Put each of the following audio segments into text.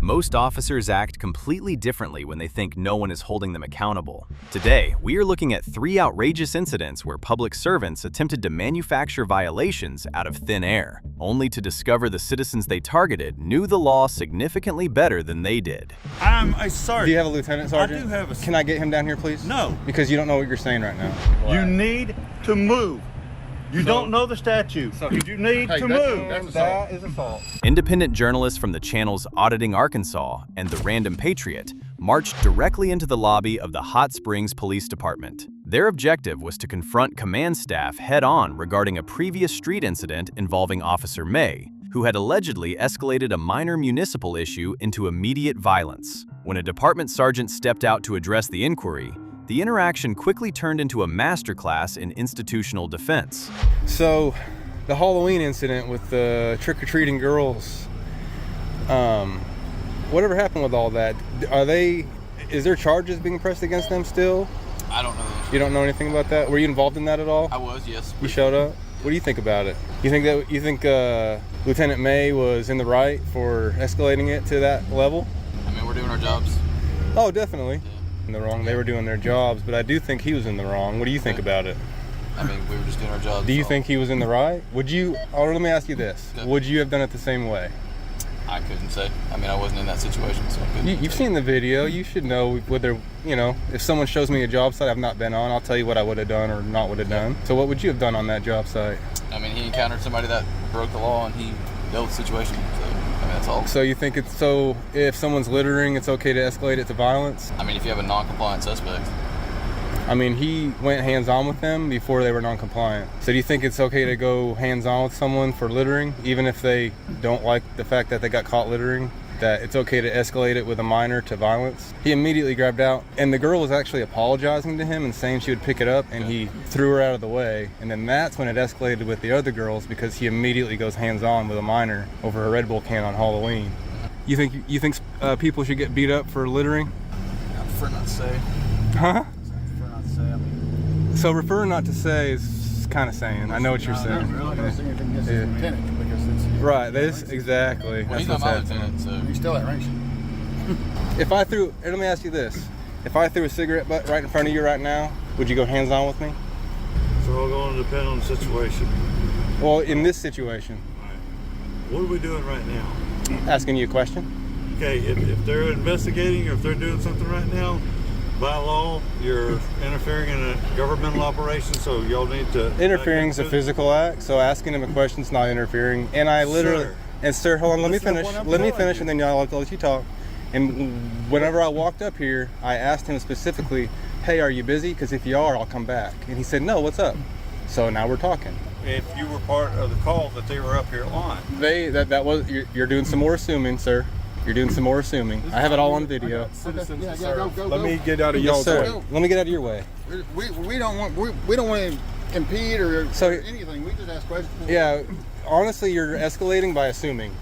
Most officers act completely differently when they think no one is holding them accountable. Today, we are looking at 3 outrageous incidents where public servants attempted to manufacture violations out of thin air, only to discover the citizens they targeted knew the law significantly better than they did. I'm a sergeant. Do you have a lieutenant sergeant? I do have a... Can I get him down here, please? No. Because you don't know what you're saying right now. You need to move. You don't know the statute. You need to move. That is assault. Independent journalists from the channels Auditing Arkansas and The Random Patriot marched directly into the lobby of the Hot Springs Police Department. Their objective was to confront command staff head-on regarding a previous street incident involving Officer May, who had allegedly escalated a minor municipal issue into immediate violence. When a department sergeant stepped out to address the inquiry, the interaction quickly turned into a masterclass in institutional defense. So, the Halloween incident with the trick-or-treating girls, whatever happened with all that? Is there charges being pressed against them still? I don't know. You don't know anything about that? Were you involved in that at all? I was, yes. You showed up? What do you think about it? You think Lieutenant May was in the right for escalating it to that level? I mean, we're doing our jobs. Oh, definitely. In the wrong. They were doing their jobs, but I do think he was in the wrong. What do you think about it? I mean, we were just doing our jobs. Do you think he was in the right? Would you, or let me ask you this, would you have done it the same way? I couldn't say. I mean, I wasn't in that situation, so I couldn't. You've seen the video. You should know whether, if someone shows me a job site I've not been on, I'll tell you what I would have done or not would have done. So what would you have done on that job site? I mean, he encountered somebody that broke the law and he dealt with the situation. So, I mean, that's all. So you think if someone's littering, it's okay to escalate it to violence? I mean, if you have a non-compliant suspect. I mean, he went hands-on with them before they were non-compliant. So do you think it's okay to go hands-on with someone for littering, even if they don't like the fact that they got caught littering? That it's okay to escalate it with a minor to violence? He immediately grabbed out, and the girl was actually apologizing to him and saying she would pick it up, and he threw her out of the way. And then that's when it escalated with the other girls, because he immediately goes hands-on with a minor over a Red Bull can on Halloween. You think people should get beat up for littering? I prefer not to say. Huh? So Refer not to say is kind of saying. I know what you're saying. Really don't say anything against his lieutenant because it's right. Exactly. Well, that's he's what's not my happening. lieutenant, so he's still at range. Let me ask you this: if I threw a cigarette butt right in front of you right now, would you go hands-on with me? It's all going to depend on the situation. Well, in this situation. What are we doing right now? Asking you a question. Okay, if they're investigating or if they're doing something right now, by law, you're interfering in a governmental operation, so y'all need to... Interfering is a physical act, so asking him a question is not interfering. And I literally... Sir. And sir, hold on, let me finish, and then I'll let you talk. And whenever I walked up here, I asked him specifically, hey, are you busy? Because if you are, I'll come back. And he said, no, what's up? So now we're talking. If you were part of the call that they were up here on. You're doing some more assuming, sir. You're doing some more assuming. I have it all on video. Let me get out of y'all's way. Let me get out of your way. We don't want to impede or anything. We just ask questions. Yeah, honestly, you're escalating by assuming.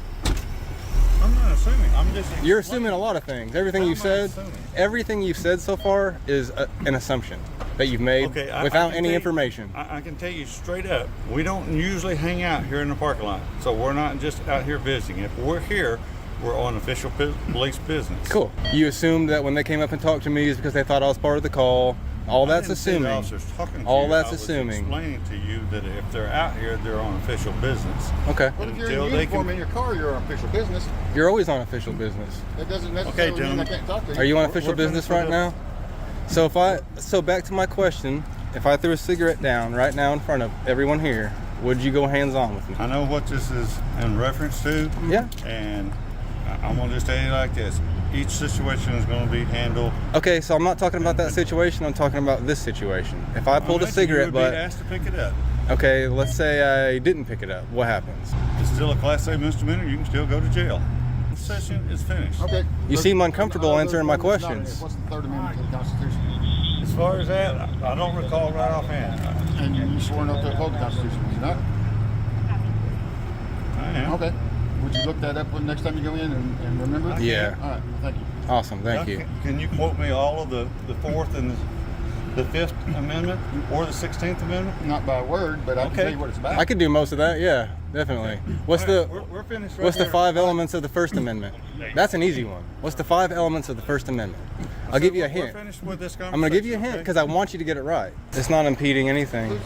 I'm not assuming. I'm just. You're assuming a lot of things. Everything you've said so far is an assumption that you've made without any information. I can tell you straight up, we don't usually hang out here in the parking lot, so we're not just out here visiting. If we're here, we're on official police business. Cool. You assumed that when they came up and talked to me is because they thought I was part of the call. All that's assuming. All that's assuming. Explaining to you that if they're out here, they're on official business. Okay. But if you're in uniform in your car, you're on official business. You're always on official business. That doesn't necessarily mean I can't talk to you. Are you on official business right now? So back to my question, if I threw a cigarette down right now in front of everyone here, would you go hands-on with me? I know what this is in reference to. Yeah. And I'm going to just tell you like this. Each situation is going to be handled. Okay, so I'm not talking about that situation. I'm talking about this situation. If I pulled a cigarette butt... You would be asked to pick it up. Okay, let's say I didn't pick it up. What happens? It's still a Class A misdemeanor. You can still go to jail. The session is finished. Okay. You seem uncomfortable answering my questions. What's the Third Amendment to the Constitution? As far as that, I don't recall right offhand. And you sworn up to uphold the Constitution, did you not? I am. Okay. Would you look that up next time you go in and remember? Yeah. All right. Thank you. Awesome. Thank you. Can you quote me all of the Fourth and the Fifth Amendment or the 16th Amendment? Not by word, but I can tell you what it's about. I could do most of that, yeah. Definitely. What's We're finished right What's the here. 5 elements of the First Amendment? That's an easy one. What's the 5 elements of the First Amendment? I'll give you a We're hint. finished with this I'm going to give you a hint because I want you to get it right. It's not impeding anything.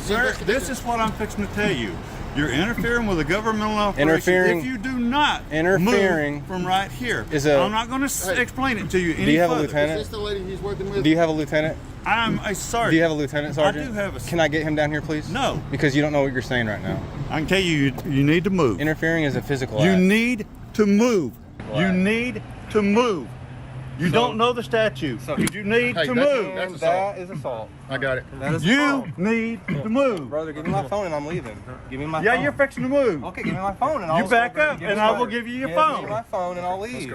Sir, this is what I'm fixing to tell you. You're interfering with a governmental operation. Interfering- If you do not interfering move from right here, is a- I'm not going to explain it to you any Do you have a further. lieutenant? Is this the lady he's working with? Do you have a lieutenant? I'm a sergeant. Do you have a lieutenant, sergeant? I do have a. Can I get him down here, please? No. Because you don't know what you're saying right now. I can tell you, you need to move. Interfering is a physical You act. need to move. Black. You need to move. You So- don't know the statute. so- You need Hey, to that's- move. that's- That is assault. I got it. That is You assault. need to move. Brother, give me my phone and I'm leaving. Give me my Yeah, phone. you're fixing to move. Okay, give me my phone and I'll You back up, and I will give you your Give phone. me my phone and I'll leave.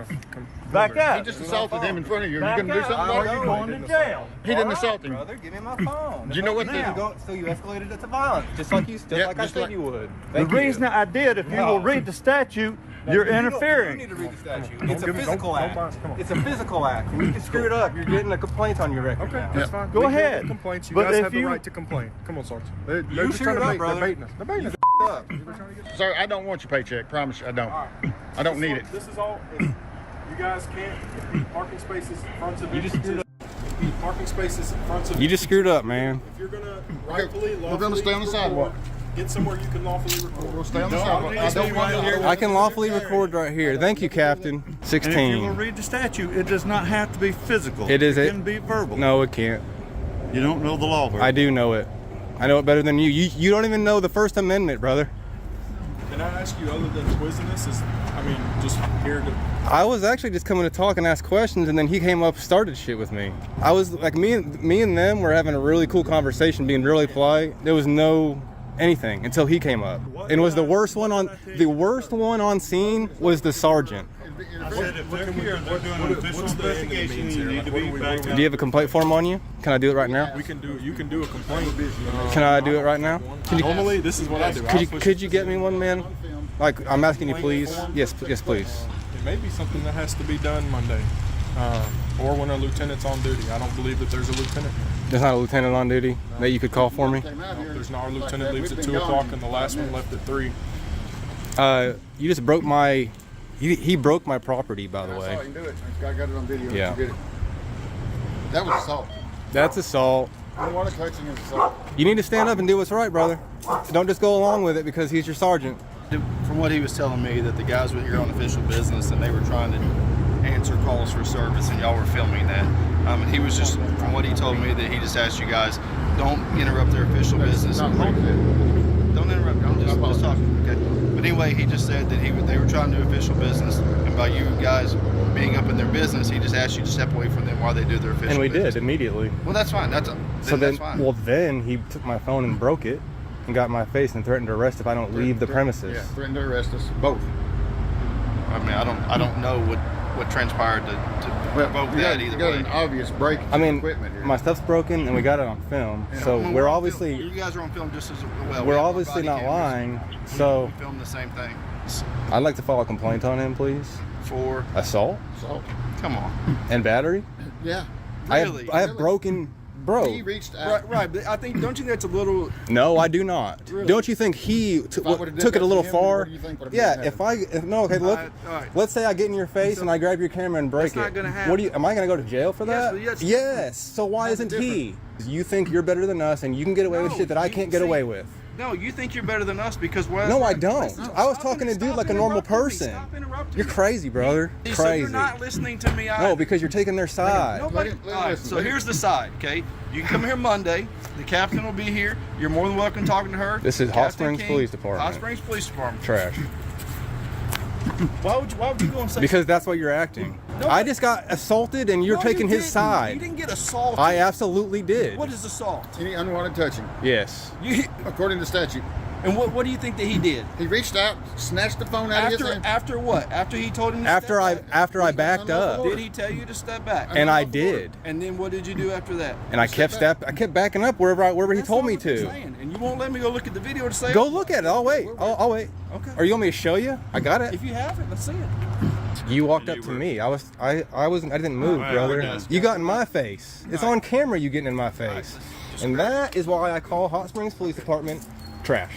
Back He up. just assaulted him in front of you. You Back gonna do up, something or about you're it? going to jail. He didn't All right, assault him. Brother, give me my phone. Do you know what now. So you escalated it to violence, just like you Yeah, like I just said like- you would. The Thank you. reason I did, if you No. will read the statute, you're You don't- interfering. You need to read the statute. It's a physical act. It's a physical act. We can screw it up. You're getting a complaint on your record. Okay, now. that's fine. Go We hear ahead. the complaints. You But guys if have the you- right to complain. Come on, Sergeant. They're You just screwed trying to up, make, brother. they're baiting us. They're baiting us. Up. Sir, I don't want your paycheck. Promise you, I don't. I don't need it. This is all. You guys can't impede parking spaces in front of You just screwed up. impede parking spaces in front of You just screwed up, man. If you're gonna rightfully, we're gonna stay on the record, sidewalk. Get somewhere you can lawfully record. We'll stay on the sidewalk. I don't want it. I can lawfully record right here. Thank you, Captain. And if you will 16. read the statute, it does not have to be physical. It is It it. can be verbal. No, it can't. You don't know the law. I do know it. I know it better than you. You don't even know the First Amendment, brother. Can I ask you, other than quizzing us, just here to. I was actually just coming to talk and ask questions, and then he came up, started shit with me. I was like, me and them were having a really cool conversation, being really polite. There was no anything until he came up, and was the worst one on scene was the sergeant. I said if they're here, they're doing an official investigation. You need to be back Do you have a complaint form on you? Can I do it right now? We can do. You can do a complaint. Can I do it right now? Normally, this is what I do. Could you get me one, man? Like, I'm asking you, please. Yes, please. It may be something that has to be done Monday, or when a lieutenant's on duty. I don't believe that there's a lieutenant. There's not a lieutenant on duty that you could call for me. There's not. Our lieutenant leaves at 2 o'clock, and the last one left at 3. You just broke my. He broke my property, by the I saw way. him do it. I got it on video. Yeah. He did it. That was assault. That's assault. Water touching is assault. You need to stand up and do what's right, brother. Don't just go along with it because he's your sergeant. From what he was telling me, that the guys were here on official business and they were trying to answer calls for service, and y'all were filming that. And he was just, from what he told me, that he just asked you guys, don't interrupt their official business. Not what he said. Don't interrupt. I'm just talking. Okay. But anyway, he just said that they were trying to do official business, and by you guys being up in their business, he just asked you to step away from them while they do their official. And we business. did immediately. Well, that's fine. That's fine. Well, then he took my phone and broke it and got in my face and threatened to arrest if I don't leave the premises. Yeah, threatened to arrest us both. I mean, I don't know what transpired to provoke that You either got way. an obvious break I mean, equipment here. my stuff's broken and we got it on film, so I mean, we're on obviously film. You guys are on film just as well. we're We have obviously body not cameras. lying. So We filmed the same thing. I'd like to file a complaint on him, please. For Assault Assault. come on, and battery. Yeah. Really? I have broken, bro. He reached out. right. But I think, don't you think that's a little? No, I do not. Don't you think he I would've did took it that a little to him, far? what do you think would've Yeah, happened? okay, look. All right. Let's say I get in your face and I grab your camera and break That's it. not gonna What do you? Am I gonna go to jail for Yes, that? but yes. Yes. So why isn't he? You think you're better than us and you can get away with No, shit that I you- can't get see, away with? No, you think you're better than us because what? No, I don't. No, I was stop talking to it- dude stop like a normal interrupting me. person. Stop interrupting You're me. crazy, brother. So Crazy. you're not listening to me. No, because you're taking their side. Nobody. Let him All right, listen. so Let him- here's the side. Okay, you can come here Monday. The captain will be here. You're more than welcome talking to her. This is Hot Captain Springs King, Police Department. Hot Springs Police Department. Trash. Why would you go and say? Because that's what you're acting. No, I just got assaulted and you're No, taking you his didn't. side. You didn't get assaulted. I absolutely did. What is assault? Any unwanted touching, Yes. You, according to statute. and what do you think that he did? He reached out, snatched the phone out of his hand. After what? After he told him to After step I back? backed up, Did he tell you to step back? and I did, And then what did you do after that? and I kept backing up wherever he That's told not me what you're to. saying, and you won't let me go look at the video to say. Go look at it. I'll wait. I'll wait. Okay. Or you want me to show you? I got it. If you have it, let's see it. You walked up to me. I didn't move, Alright, brother. we're done. You got in my face. It's on camera. You getting in my face, and that is why I call Hot Springs Police Department trash.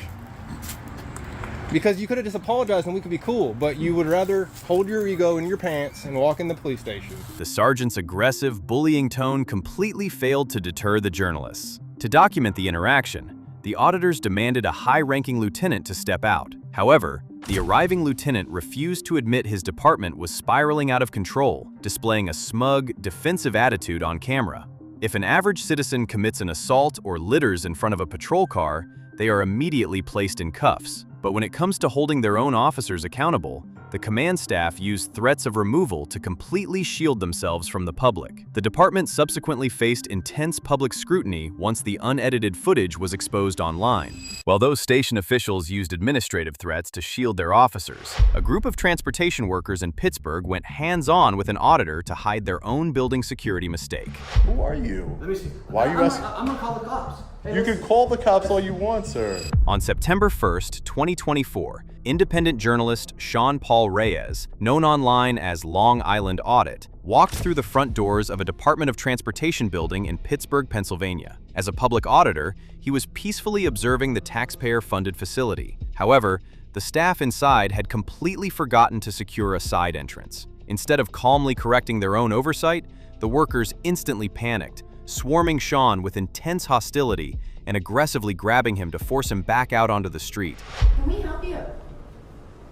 Because you could have just apologized and we could be cool, but you would rather hold your ego in your pants and walk in the police station. The sergeant's aggressive, bullying tone completely failed to deter the journalists. To document the interaction, the auditors demanded a high-ranking lieutenant to step out. However, the arriving lieutenant refused to admit his department was spiraling out of control, displaying a smug, defensive attitude on camera. If an average citizen commits an assault or litters in front of a patrol car, they are immediately placed in cuffs. But when it comes to holding their own officers accountable, the command staff used threats of removal to completely shield themselves from the public. The department subsequently faced intense public scrutiny once the unedited footage was exposed online. While those station officials used administrative threats to shield their officers, a group of transportation workers in Pittsburgh went hands-on with an auditor to hide their own building security mistake. Who are you? Let me see. Why are you asking? I'm gonna call the cops. Hey, You can call the cops all you want, sir. On September 1st, 2024, independent journalist Sean Paul Reyes, known online as Long Island Audit, walked through the front doors of a Department of Transportation building in Pittsburgh, Pennsylvania. As a public auditor, he was peacefully observing the taxpayer-funded facility. However, the staff inside had completely forgotten to secure a side entrance. Instead of calmly correcting their own oversight, the workers instantly panicked, swarming Sean with intense hostility and aggressively grabbing him to force him back out onto the street. Can we help you?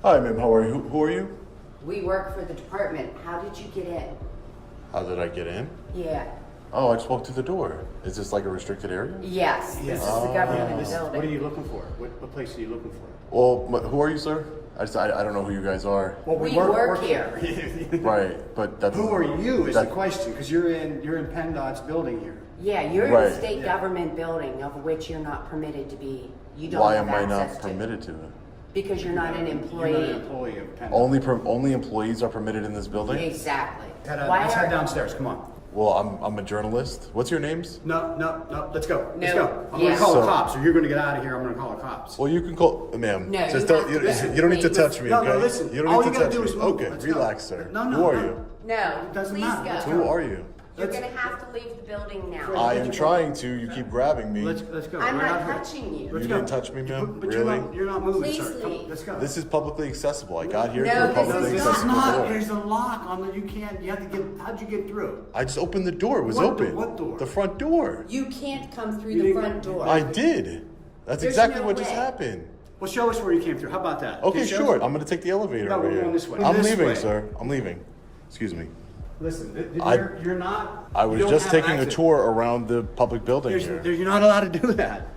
Hi, ma'am. How are you? Who are you? We work for the department. How did you get in? How did I get in? Yeah. Oh, I just walked through the door. Is this like a restricted area? Yes, this is the government building. What are you looking for? What place are you looking for? Well, who are you, sir? I don't know who you guys are. Well, We work here. Right, but that's... Who are you is the that- question, because you're in PennDOT's building here. Yeah, you're in Right. the state government building of which you're not permitted to be. You don't Why have am I access not to. permitted to it? Because you're not an You're not employee. an employee of PennDOT. Only employees are permitted in this building? Exactly. Let's head downstairs, come on. Well, I'm a journalist. What's your names? No, let's go. Let's No. go. I'm Yeah. gonna call the So- cops, or you're gonna get out of here, I'm gonna call the cops. Well, you can call... Ma'am, No, just you don't... have You, to listen. you don't need to Wait, touch me, No, okay? no, listen. You don't All need you to gotta touch do me. is move. Okay, Let's go. relax, sir. No, Who are no. you? No, doesn't please matter. go. Who are you? You're gonna have to leave the building now. I am trying to. You keep grabbing me. Let's go. I'm We're not out here. touching you. Let's You go. didn't touch me, ma'am? But Really? you're not moving, Please sir. Come, leave. let's go. This is publicly accessible. I got here No, through a this publicly is This not. is accessible not. door. There's a lock on the. You have to get. How'd you get through? I just opened the door. It was What door? open. What door? The front door. You can't come through You the didn't- front door. I did. That's There's exactly no what just way. happened. Well, show us where you came through. How about that? Okay, Can you show sure. us? I'm going to take the elevator No, over we're here. going this way. I'm This leaving, way. sir. I'm leaving. Excuse me. Listen, I- you're not. I you was don't just have taking a access. tour around the public building here. You're not allowed to do that.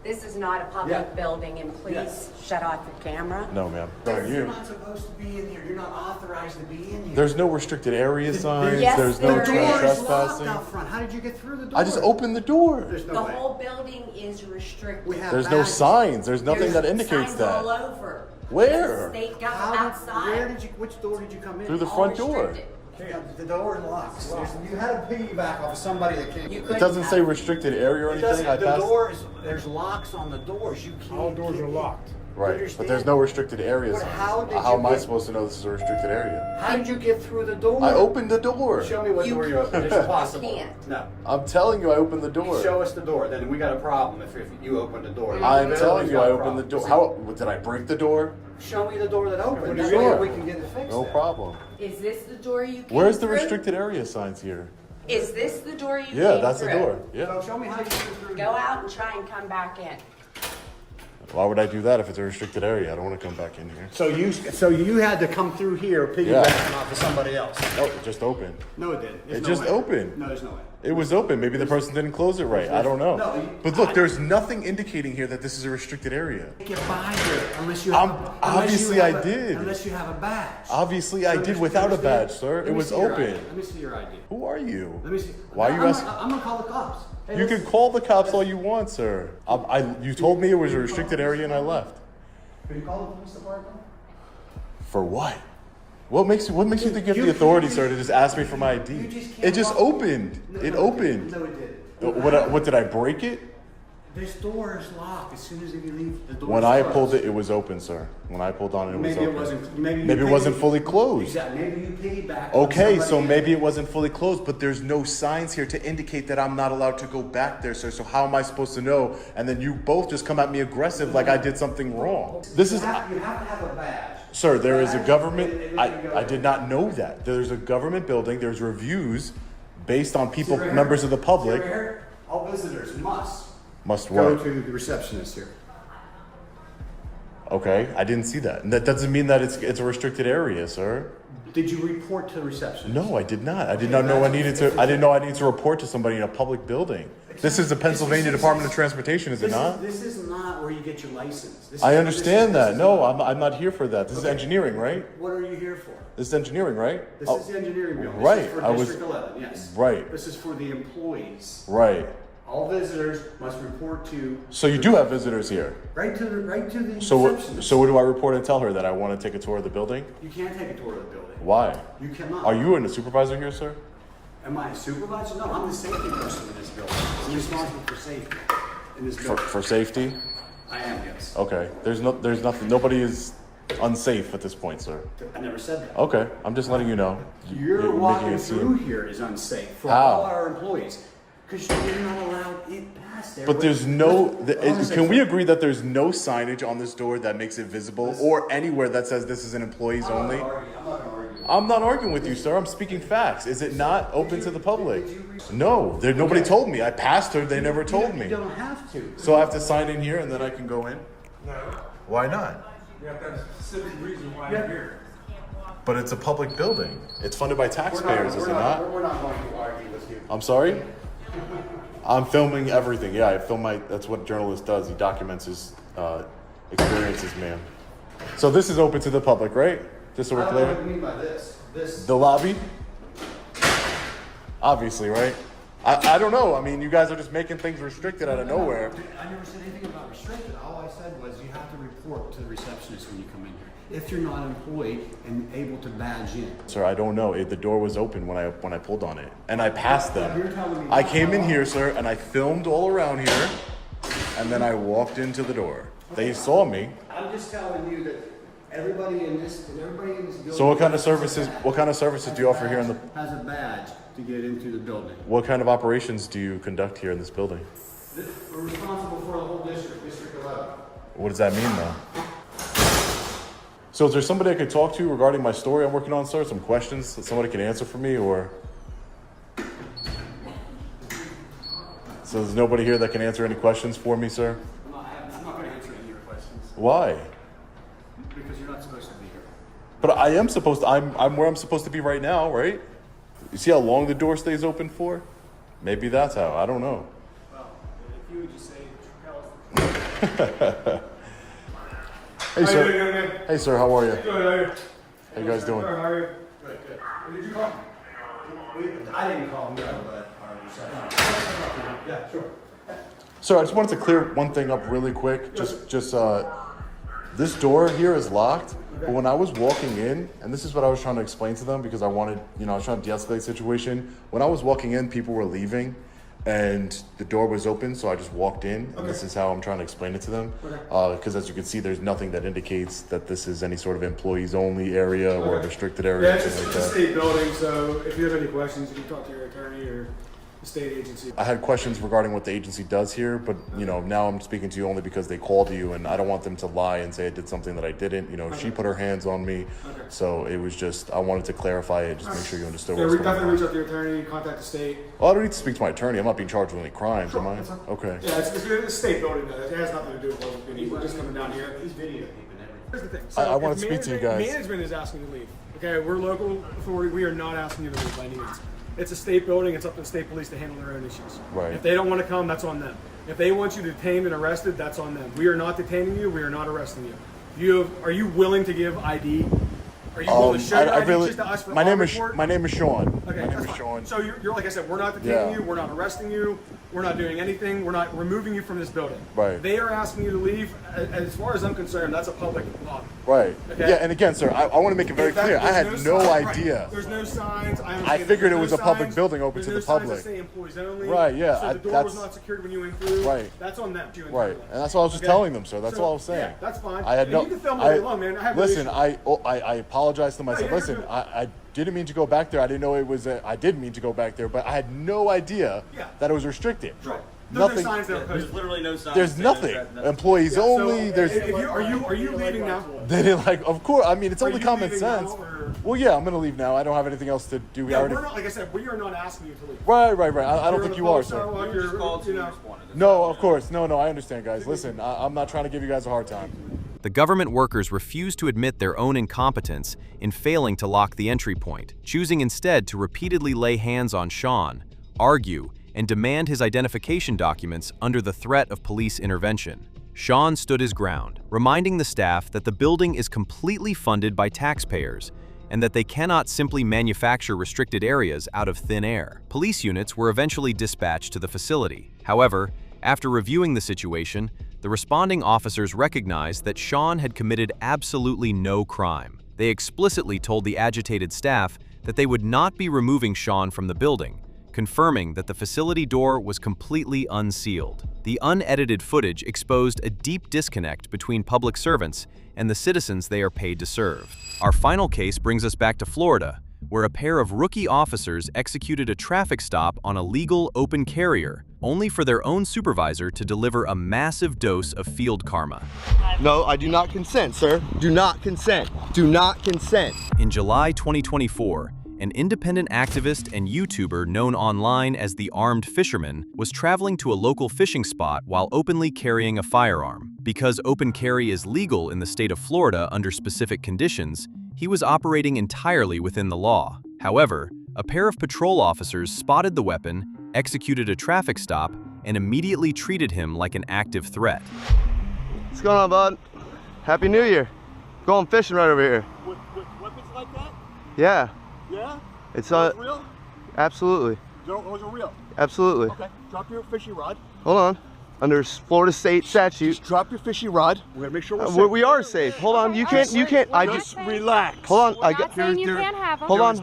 This is not a public Yeah. building, and please Yeah. shut off your camera. No, ma'am. Are You're you? not supposed to be in here. You're not authorized to be in here. There's no restricted area signs. Yes, There's no there the door is locked trespassing. out front. How did you get through the door? I just opened the door. There's no The way. whole building is restricted. We have There's no badges. signs. There's nothing There's that indicates signs that. all over. Where? This is state How government did, outside. where did you? Which door did you come in? Through the All front door. restricted. The door is locked. You had to piggyback off of somebody that came. You in. It couldn't doesn't say have- restricted area or It doesn't. anything. I The passed. doors. There's locks on the doors. You can't. All doors get are in. locked. Right, Understand? but there's no restricted area But signs. how did How you am I get- supposed to know this is a restricted area? How did you get through the door? I opened the door. Show me what You door you opened. It's possible. can't. No. I'm telling you, I opened the door. Show us the door. Then we got a problem if you opened the door. I'm Then telling we've you, got I a opened the problem. door. See, How did I break the door? Show me the door that opened. That Sure. way we can get it fixed. No then. problem. Is this the door you came Where's the through? restricted area signs here? Is this the door you Yeah, came that's through? the door. Yeah. So show me how you get through. Go out and try and come back in. Why would I do that if it's a restricted area? I don't want to come back in here. So you had to come through here, piggybacking off of somebody else. No, it just opened. No, it didn't. There's It no just way. opened. No, there's no way. It was open. Maybe the person didn't close it right. I don't know. No, But look, there's nothing indicating here that this is a restricted area. Get by here unless you I'm- have. obviously I did. Unless you have a badge. Obviously, I did without a badge, sir. It was open. Let me see your ID. Who are you? Let me see. Why are you asking? I'm gonna call the cops. Hey, You listen. can call the cops all you want, sir. You told me it was a restricted area and I left. Can you call the police department? For what? What makes you think you have the authority, sir, to just ask me for my ID? You just can't It just walk- opened. No, It no, opened. No, it didn't. What did I break it? This door is locked. As soon as you leave, the door. When I pulled it, it was open, sir. When I pulled on it, it was Maybe open. it wasn't. Maybe Maybe it wasn't fully closed. Exactly. Maybe you piggybacked. on Okay, so somebody maybe it wasn't fully closed, but there's no signs here to indicate that I'm not allowed to go back there, sir. So how am I supposed to know? And then you both just come at me aggressive like I did something wrong. This is, You have to have a badge. sir, there is a Badge, government, and I did not know that. There's a government building, there's reviews based on people, See right members here? of the See public. right here? All visitors must Must go what? to the receptionist here. Okay, I didn't see that. And that doesn't mean that it's a restricted area, sir. Did you report to the receptionist? No, I did not. I did not know I needed to. I didn't know I needed to report to somebody in a public building. This is the Pennsylvania Department of Transportation, is it not? This is not where you get your license. This I is- understand this that. is- No, I'm not here for that. This is Okay. engineering, right? What are you here for? This is engineering, right? This Oh, is the engineering building. right. This is for I was- District 11, yes. Right. This is for the employees. Right. All visitors must report to. So you do have visitors here. Right to the So receptionist. what do I report and tell her, that I want to take a tour of the building? You can't take a tour of the building. Why? You cannot. Are you a supervisor here, sir? Am I a supervisor? No, I'm the safety person in this building. I'm responsible for safety in this building. For safety? I am, yes. Okay. There's nothing. Nobody is unsafe at this point, sir. I never said that. Okay. I'm just letting you know. You're making walking it seem- through here is unsafe for How? all our employees. Because you're not allowed in past there. But there's no. Can we agree? agree that there's no signage on this door that makes it visible, or anywhere that says this is an employees only? I'm not gonna argue. I'm not arguing with you, sir. I'm speaking facts. Is it not open to the public? No, nobody told me. I passed her. They never told You me. don't have to. So I have to sign in here and then I can go in? No. Why not? You have to have a specific reason why you're here. But it's a public building. It's funded by taxpayers, is it not? We're not going to argue with you. I'm sorry? I'm filming everything. Yeah, I film that's what a journalist does. He documents his experiences, man. So this is open to the public, right? Just so I we're don't know what clear? you mean by this. This. The lobby? Obviously, right? I don't know. I mean, you guys are just making things restricted out of nowhere. I never said anything about restricted. All I said was you have to report to the receptionist when you come in here. If you're not employed and able to badge in. Sir, I don't know. The door was open when I pulled on it, and I passed You're them. telling me- I came in here, sir, and I filmed all around here, and then I walked into the door. They saw me. I'm just telling you that everybody in this building. So what kind of services? What kind of services do you offer here in the? Has a badge to get into the building. What kind of operations do you conduct here in this building? We're responsible for the whole district, District 11. What does that mean, though? So is there somebody I could talk to regarding my story I'm working on, sir? Some questions that somebody can answer for me, or? So there's nobody here that can answer any questions for me, sir? I'm not going to answer any of your questions Why? because you're not supposed to be here. But I am supposed to, I'm where I'm supposed to be right now, right? You see how long the door stays open for? Maybe that's how, I don't know. Well, if you would just say, Hey, How you doing, sir. young man? Hey, sir, how are you? Good, how are you? How you guys doing? How are you? Good, good. Did you call? I didn't call him, no, but our receptionist. Yeah, sure. Sir, I just wanted to clear one thing up really quick. This door here is locked, but when I was walking in, and this is what I was trying to explain to them because I wanted, I was trying to de-escalate the situation. When I was walking in, people were leaving, and the door was open, so I just walked in, and this is how I'm trying to explain it to them. Because as you can see, there's nothing that indicates that this is any sort of employees-only area or restricted area. Yeah, or it's anything a like that. state building, so if you have any questions, you can talk to your attorney or the state agency. I had questions regarding what the agency does here, but now I'm speaking to you only because they called you, and I don't want them to lie and say I did something that I didn't. She put her hands on me, so it was just I wanted to clarify it, just make sure you understood Yeah, what's we going definitely on. reach out to your attorney, contact the state. Oh, I don't need to speak to my attorney. I'm not being charged with any crimes, am I? Okay. Yeah, it's a state building though. It has nothing to do with what we're just coming down here. He's videotaping everything. Here's the thing. I if wanna speak to you guys. Management is asking to leave. Okay, we're local authority. We are not asking you to leave by any means. It's a state building. It's up to the state police to handle their own issues. Right. If they don't want to come, that's on them. If they want you detained and arrested, that's on them. We are not detaining you. We are not arresting you. Are you willing to give ID? Are you willing to show your ID just to us for my our name is report? my name is Sean. Okay, my name that's is fine. Sean. So you're like I said, we're not detaining Yeah. you. We're not arresting you. we're not doing anything. We're not removing you from this building. Right. They are asking you to leave. As far as I'm concerned, that's a public lobby. Right. Okay? Yeah, and again, sir, I want to make it very clear. I had no idea. Right. There's no signs. I figured it was a public building open to the public. There's no signs that say employees only. Right, yeah. So the door was not secured when you went through. Right. That's on them. Right. And that's what I was just telling them, sir. That's all I was saying. Yeah, that's fine. I had You can film all day long, man. I have no listen, issue. I apologized to them. I said, you're listen, good. I didn't mean to go back there. I didn't know it was I did mean to go back there, but I had no idea that it was restricted. Right. Nothing. No signs that are posted. literally no signs. There's nothing. Employees only. There's. Are you leaving now? They didn't like. Of course. I mean, it's Are only you common leaving sense. now, or- Well, yeah, I'm gonna leave now. I don't have anything else to do. We Yeah, already. we're not, like I said, we are not asking you to leave. Right. I don't You're think on you the are, phone, sir. While You just you're, called you to know, respond. No, of course. No, I understand, guys. Listen, I'm not trying to give you guys a hard time. The government workers refused to admit their own incompetence in failing to lock the entry point, choosing instead to repeatedly lay hands on Sean, argue, and demand his identification documents under the threat of police intervention. Sean stood his ground, reminding the staff that the building is completely funded by taxpayers and that they cannot simply manufacture restricted areas out of thin air. Police units were eventually dispatched to the facility. However, after reviewing the situation, the responding officers recognized that Sean had committed absolutely no crime. They explicitly told the agitated staff that they would not be removing Sean from the building, confirming that the facility door was completely unsealed. The unedited footage exposed a deep disconnect between public servants and the citizens they are paid to serve. Our final case brings us back to Florida, where a pair of rookie officers executed a traffic stop on a legal open carrier, only for their own supervisor to deliver a massive dose of field karma. No, I do not consent, sir. Do not consent. Do not consent. In July 2024, an independent activist and YouTuber known online as the Armed Fisherman was traveling to a local fishing spot while openly carrying a firearm. Because open carry is legal in the state of Florida under specific conditions, he was operating entirely within the law. However, a pair of patrol officers spotted the weapon, executed a traffic stop, and immediately treated him like an active threat. What's going on, bud? Happy New Year. Going fishing right over here. With weapons like that? Yeah. Yeah? It's real? Absolutely. Those are real. Absolutely. Okay, drop your fishing rod. Hold on. Under Florida state statute. Just drop your fishing rod. We're gonna make sure we're safe. We are safe. Hold on. You can't. I just relax. Hold on. We're not saying you can't have them. Hold on.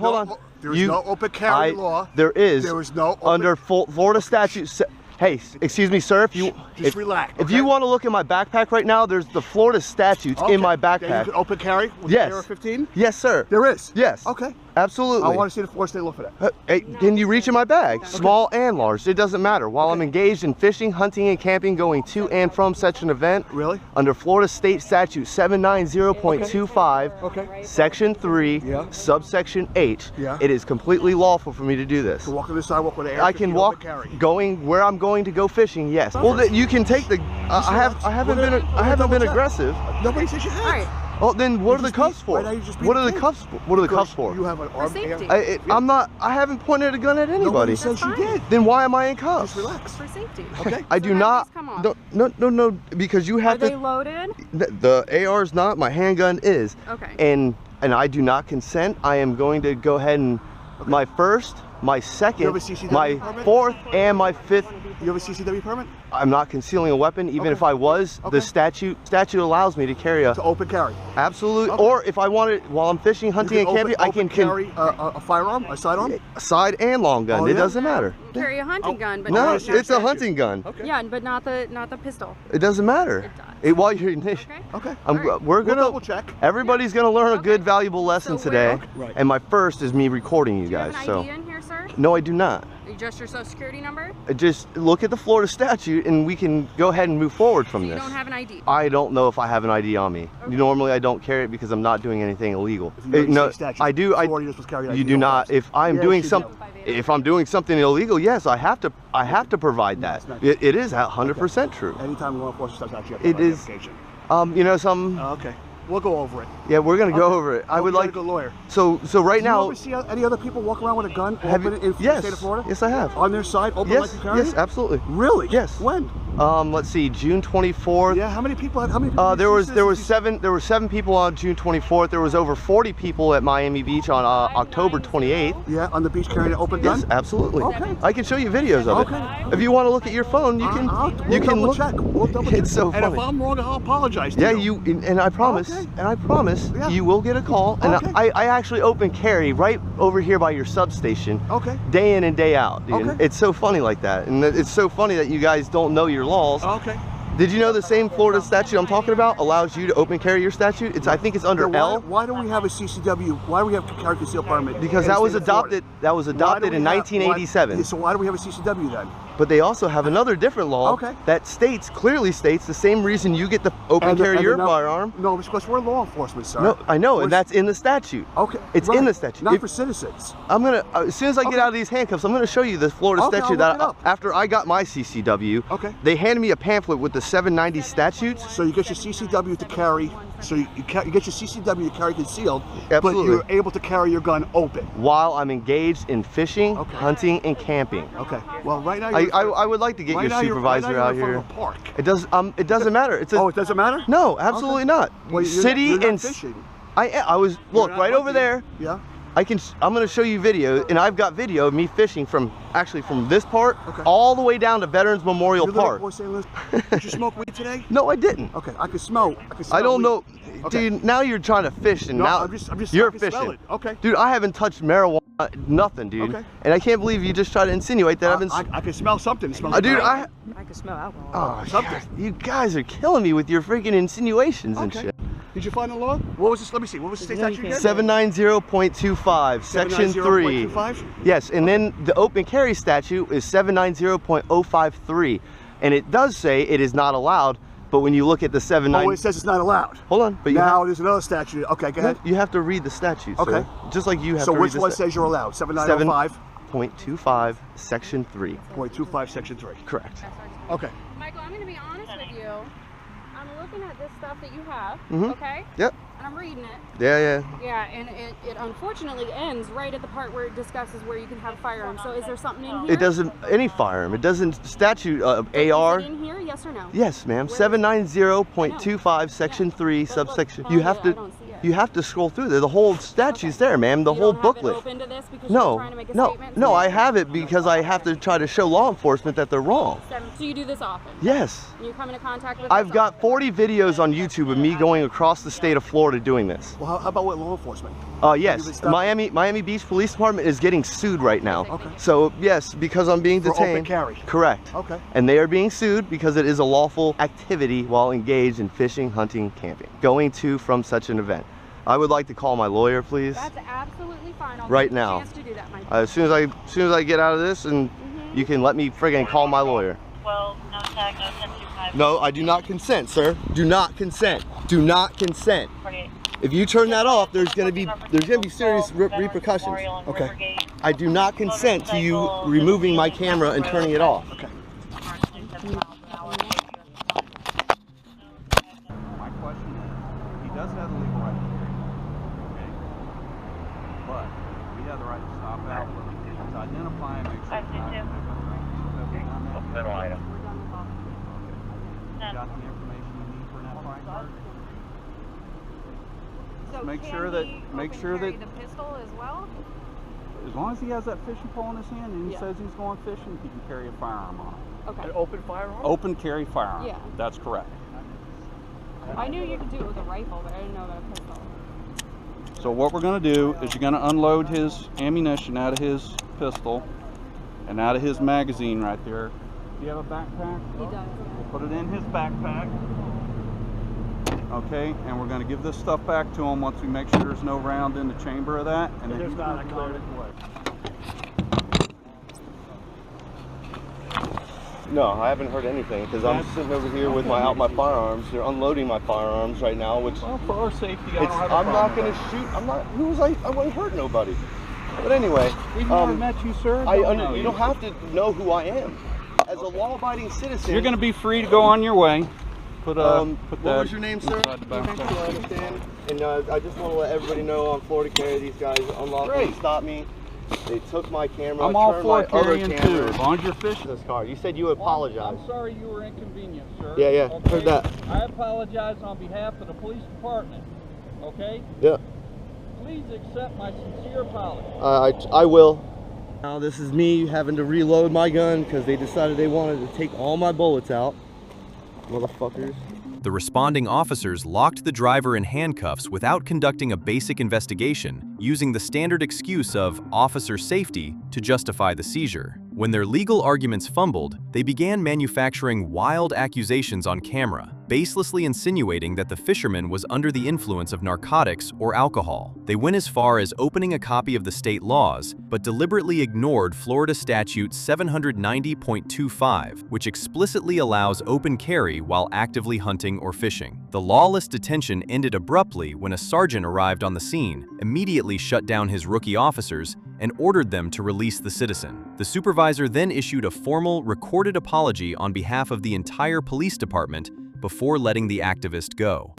There is no open carry law. There is. There is no open... Under Florida statute. Hey, excuse me, sir. Just relax. If you want to look in my backpack right now, there's the Florida statutes in my backpack. You can open carry with yes. the AR-15? Yes, sir. There is? Yes. Okay. Absolutely. I want to see the Florida State law for that. Hey, can you reach in my bag? Small and large, it doesn't matter. While I'm engaged in fishing, hunting, and camping, going to and from such an event, really? Under Florida State Statute 790.25, Section 3, subsection H, it is completely lawful for me to do this. To walk on the sidewalk with an AR-15 I can walk, going where I'm going to go fishing. Yes. Well, you can take the. I haven't been aggressive. Nobody says you have. All right. Oh, then what are the cuffs for? What are the cuffs? What are the cuffs for? You have an armed safety. I'm not. I haven't pointed a gun at anybody. Nobody says you did. Then why am I in cuffs? Just relax. For safety. Okay. I do not. Come on. No. Because you have Are to. they loaded? The AR is not. My handgun is. Okay. And I do not consent. I am going to go ahead and my first, my second, my fourth, and my fifth. You have a CCW permit? I'm not concealing a weapon, even if I was. The statute allows me to carry to open carry. Absolutely. Or if I wanted, while I'm fishing, hunting, and camping, I can carry a firearm, a sidearm, side and long gun. It doesn't matter. Carry a hunting gun, but No, not it's a hunting gun. Okay. Yeah, but not the pistol. It doesn't matter. While you're in this, okay. We're gonna double check. Everybody's gonna learn a good, valuable lesson today. Right. And my first is me recording you guys. Do you have an ID in here, sir? No, I do not. Just your social security number? Just look at the Florida statute and we can go ahead and move forward from this. You don't have an ID? I don't know if I have an ID on me. Okay. Normally I don't carry it because I'm not doing anything illegal. No, I do. You do not. If I'm doing something, if I'm doing something illegal, yes, I have to provide that. It is 100% true. Anytime law enforcement stops, actually, it is. You know, some. Okay. We'll go over it. Yeah, we're gonna go over it. I would like a good lawyer. So right Do you now. ever see any other people walk around with a gun? Have open you, in the yes. state of Florida? Yes, I have. On their side, open like you carry Yes, it? absolutely. Really? Yes. When? Let's see, June 24th. Yeah. How many people? How many people? There was 7 people on June 24th. There was over 40 people at Miami Beach on October 28th. Yeah, on the beach carrying an open gun. Yes, absolutely. Okay. I can show you videos of it. If you want to look at your phone, you can. We'll double check. We'll double check. It's so funny. And if I'm wrong, I'll apologize to Yeah, you. and I promise, Yeah. you will get a call. And Okay. I actually open carry right over here by your substation. Okay. Day in and day out, dude. Okay. It's so funny like that, and it's so funny that you guys don't know your laws. Okay. Did you know the same Florida statute I'm talking about allows you to open carry your statute? I think it's under L. Why do we have a CCW? Why do we have a carry concealed permit? Because in that the was state of Florida? adopted. That was adopted in 1987. So why do we have a CCW then? But they also have another different law Okay. that clearly states the same reason you get to open carry your firearm. No, because we're law enforcement, sir. No, I know, and that's in the statute. Okay. It's in the statute. Not for citizens. I'm gonna, as soon as I get out of these handcuffs, I'm gonna show you the Florida Okay, statute I'll that look it up. after I got my CCW, Okay. they handed me a pamphlet with the 790 statutes. So you get your CCW to carry. So you get your CCW to carry concealed, Absolutely. but you're able to carry your gun open. While I'm engaged in fishing, hunting, and camping. Okay. Well, right now I would like to get right your now you're- supervisor right now out you're in here. front of a park. It doesn't matter. It's a, Oh, it doesn't matter? No, absolutely Okay. not. Well, City you're not and fishing. I was look not right over hunting. there. Yeah. I'm gonna show you video, and I've got video of me fishing from this part all the way down to Veterans Memorial You live in Park. Port St. Louis? Did you smoke weed today? No, I didn't. Okay, I can smell. I don't weed. know, Okay. dude. Now you're trying to fish, and No, now I'm just you're I can smell fishing. it. Okay. Dude, I haven't touched marijuana, nothing, dude. Okay. And I can't believe you just try to insinuate that I've been. I can smell something. It smells Dude, like I can smell alcohol. Oh, something. you guys are killing me with your freaking insinuations and Okay. shit. Did you find the law? What was this? Let me see. What was the state statute again? 790.25, section 3. 790.25? Yes, and then the open carry statute is 790.053. And it does say it is not allowed, but when you look at the 790. Oh, it says it's not allowed. Hold on. But now there's another statute. Okay, go ahead. You have to read the statute, Okay. sir. Just like you have So to read which the one says you're allowed? 7905? 7.25, section 3. 0.25, section 3. Correct. Okay. Michael, I'm going to be honest with you. I'm looking at this stuff that you have, Mhm. okay? Yep. And I'm reading it. Yeah. Yeah, and it unfortunately ends right at the part where it discusses where you can have firearms. So is there something in here? It doesn't, any firearm. It doesn't, statute, AR. Is it in here, yes or no? Yes, ma'am. 790.25, section 3, subsection. You have to. You have to scroll through there. The whole statute's there, ma'am. The whole booklet. Open to this because you're trying to make a statement? No. I have it because I have to try to show law enforcement that they're wrong. So you do this often? Yes. And you come into contact with I've this got 40 videos on YouTube of me going across the state of Florida doing this. Well, how about with law enforcement? Yes. Miami Beach Police Department is getting sued right now. Okay. So yes, because I'm being For detained. open carry. Correct. Okay. And they are being sued because it is a lawful activity while engaged in fishing, hunting, camping, going to from such an event. I would like to call my lawyer, please. That's absolutely fine. I'll Right give you a now. chance to do that, Michael. As soon as I get out of this, and you can let me friggin' call my lawyer. Well, no tag, no 1025. No, I do not consent, sir. Do not consent. Do not consent. 48. If you turn that off, there's gonna be serious repercussions. Okay. I do not consent to you removing my camera and turning it off. Okay. My question is, he does have the legal right to carry, okay? But we have the right to stop out, to identify and make sure it's not Middle item. You got the information you need for an FI card? So Make can sure that- he make open sure carry that- the pistol as well? As long as he has that fishing pole in his hand and he Yeah. says he's going fishing, he can carry a firearm on him. Okay. open firearm? Open carry firearm. Yeah. That's correct. I knew you could do it with a rifle, but I didn't know about a pistol. So what we're going to do is you're going to unload his ammunition out of his pistol and out of his magazine right there. Do you have a backpack? He does. We'll put it in his backpack. Okay, and we're going to give this stuff back to him once we make sure there's no round in the chamber of that. And then There's he's not, gonna I cleared it. away. No, I haven't heard anything because I'm sitting over here with my firearms. They're unloading my firearms right now, which Well, for our safety, I don't have a I'm not problem going with to shoot. I'm not. Who was I? I wouldn't hurt nobody. But anyway, that. We've never met you, sir. you don't have to know who I am. As a law-abiding citizen, You're going to be free to go on your way. Put What that was your name, sir? inside the back So I pocket. understand. And I just want to let everybody know on Florida Carry, these guys unlawfully Great. stopped me. They took my camera. I'm all turned for my other carrying camera too, as long as you're fishing. This car. You said you would apologize. I'm sorry you were inconvenienced, sir. Yeah, yeah, Okay? heard that. I apologize on behalf of the police department. Okay? Yeah. Please accept my sincere apology. I will. Now this is me having to reload my gun because they decided they wanted to take all my bullets out. Motherfuckers. The responding officers locked the driver in handcuffs without conducting a basic investigation, using the standard excuse of officer safety to justify the seizure. When their legal arguments fumbled, they began manufacturing wild accusations on camera, baselessly insinuating that the fisherman was under the influence of narcotics or alcohol. They went as far as opening a copy of the state laws, but deliberately ignored Florida Statute 790.25, which explicitly allows open carry while actively hunting or fishing. The lawless detention ended abruptly when a sergeant arrived on the scene, immediately shut down his rookie officers, and ordered them to release the citizen. The supervisor then issued a formal, recorded apology on behalf of the entire police department before letting the activist go.